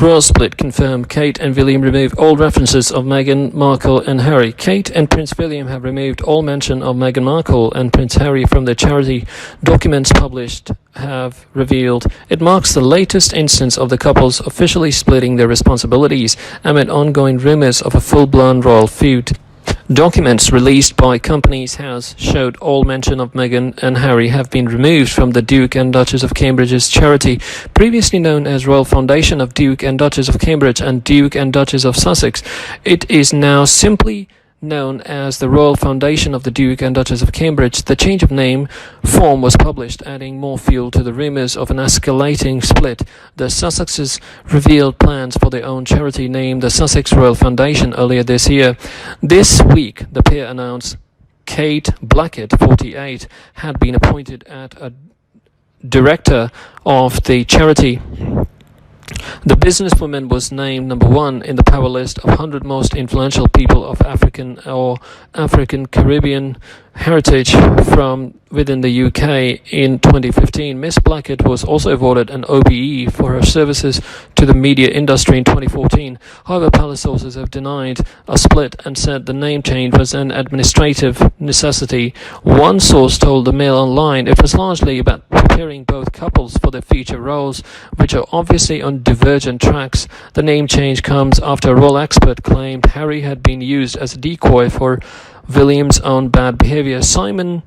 Royal split confirmed. Kate and William remove all references of Meghan Markle and Harry. Kate and Prince William have removed all mention of Meghan Markle and Prince Harry from their charity. Documents published have revealed it marks the latest instance of the couples officially splitting their responsibilities amid ongoing rumours of a full-blown royal feud. Documents released by Companies House showed all mention of Meghan and Harry have been removed from the Duke and Duchess of Cambridge's charity, previously known as Royal Foundation of Duke and Duchess of Cambridge and Duke and Duchess of Sussex. It is now simply known as the Royal Foundation of the Duke and Duchess of Cambridge. The change of name form was published, adding more fuel to the rumours of an escalating split. The Sussexes revealed plans for their own charity named the Sussex Royal Foundation earlier this year. This week, the pair announced Kate Blackett, 48, had been appointed as a director of the charity. The businesswoman was named number 1 in the power list of 100 most influential people of African or African Caribbean heritage from within the UK in 2015. Miss Blackett was also awarded an OBE for her services to the media industry in 2014. However, palace sources have denied a split and said the name change was an administrative necessity. One source told the Mail Online it was largely about preparing both couples for their future roles, which are obviously on divergent tracks. The name change comes after a royal expert claimed Harry had been used as a decoy for William's own bad behavior. Simon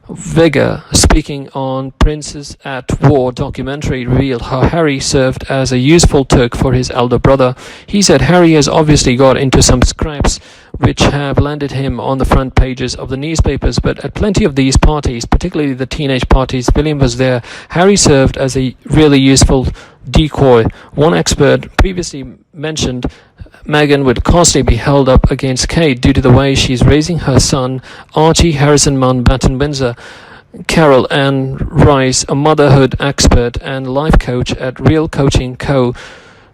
Vega, speaking on Princes at War documentary, revealed how Harry served as a useful took for his elder brother. He said Harry has obviously got into some scraps which have landed him on the front pages of the newspapers, but at plenty of these parties, particularly the teenage parties, William was there. Harry served as a really useful decoy. One expert previously mentioned Meghan would constantly be held up against Kate due to the way she's raising her son, Archie Harrison Mountbatten Windsor. Carol Ann Rice, a motherhood expert and life coach at Real Coaching Co.,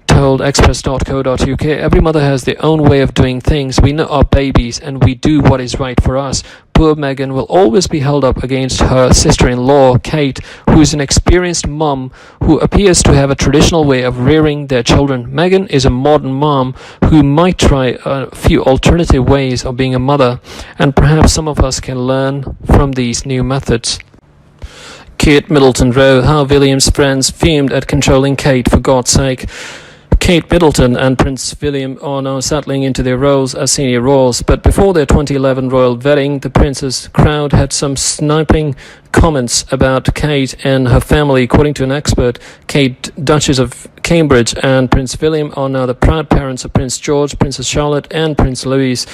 told express.co.uk, every mother has their own way of doing things. We know our babies and we do what is right for us. Poor Meghan will always be held up against her sister-in-law, Kate, who is an experienced mum who appears to have a traditional way of rearing their children. Meghan is a modern mom who might try a few alternative ways of being a mother, and perhaps some of us can learn from these new methods. Kate Middleton wrote how William's friends fumed at controlling Kate. For God's sake, Kate Middleton and Prince William are now settling into their roles as senior royals, but before their 2011 royal wedding, the prince's crowd had some sniping comments about Kate and her family. According to an expert, Kate, Duchess of Cambridge, and Prince William are now the proud parents of Prince George, Princess Charlotte, and Prince Louis.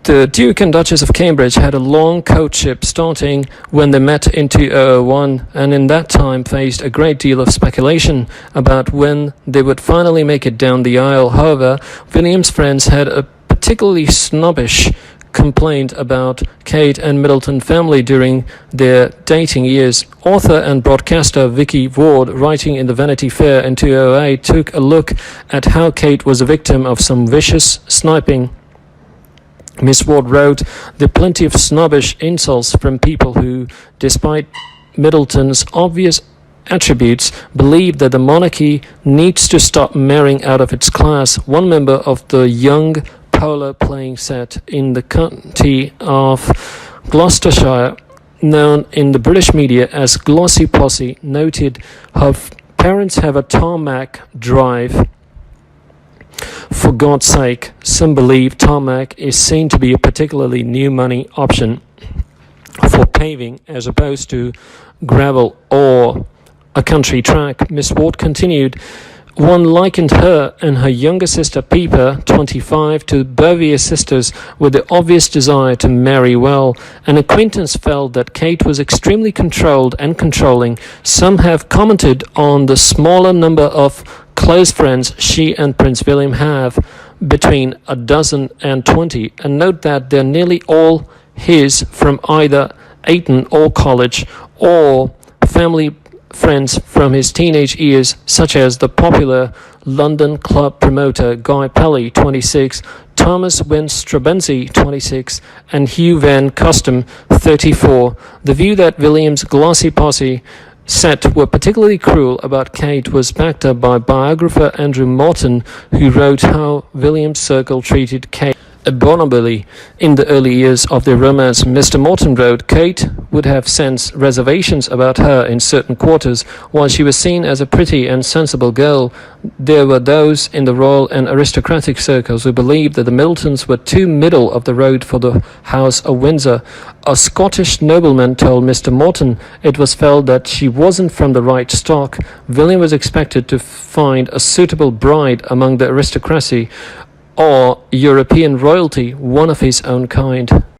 The Duke and Duchess of Cambridge had a long courtship starting when they met in 2001, and in that time faced a great deal of speculation about when they would finally make it down the aisle. However, William's friends had a particularly snobbish complaint about Kate and Middleton family during their dating years. Author and broadcaster Vicky Ward, writing in the Vanity Fair in 2008, took a look at how Kate was a victim of some vicious sniping. Miss Ward wrote, there are plenty of snobbish insults from people who, despite Middleton's obvious attributes, believe that the monarchy needs to stop marrying out of its class. One member of the young polo playing set in the county of Gloucestershire, known in the British media as Glossy Posse, noted her parents have a tarmac drive. For God's sake, some believe tarmac is seen to be a particularly new money option for paving as opposed to gravel or a country track. Miss Ward continued, one likened her and her younger sister Pippa, 25, to Bouvier sisters with the obvious desire to marry well. An acquaintance felt that Kate was extremely controlled and controlling. Some have commented on the smaller number of close friends she and Prince William have, between a dozen and 20, and note that they're nearly all his from either Eton or college, or family friends from his teenage years, such as the popular London club promoter Guy Pelly, 26, Thomas Wynne Strabenzi, 26, and Hugh Van Custom, 34. The view that William's glossy posse said were particularly cruel about Kate was backed up by biographer Andrew Morton, who wrote how William's circle treated Kate abominably in the early years of their romance. Mr. Morton wrote, Kate would have sense reservations about her in certain quarters. While she was seen as a pretty and sensible girl, there were those in the royal and aristocratic circles who believed that the Miltons were too middle of the road for the House of Windsor. A Scottish nobleman told Mr. Morton it was felt that she wasn't from the right stock. William was expected to find a suitable bride among the aristocracy or European royalty, one of his own kind.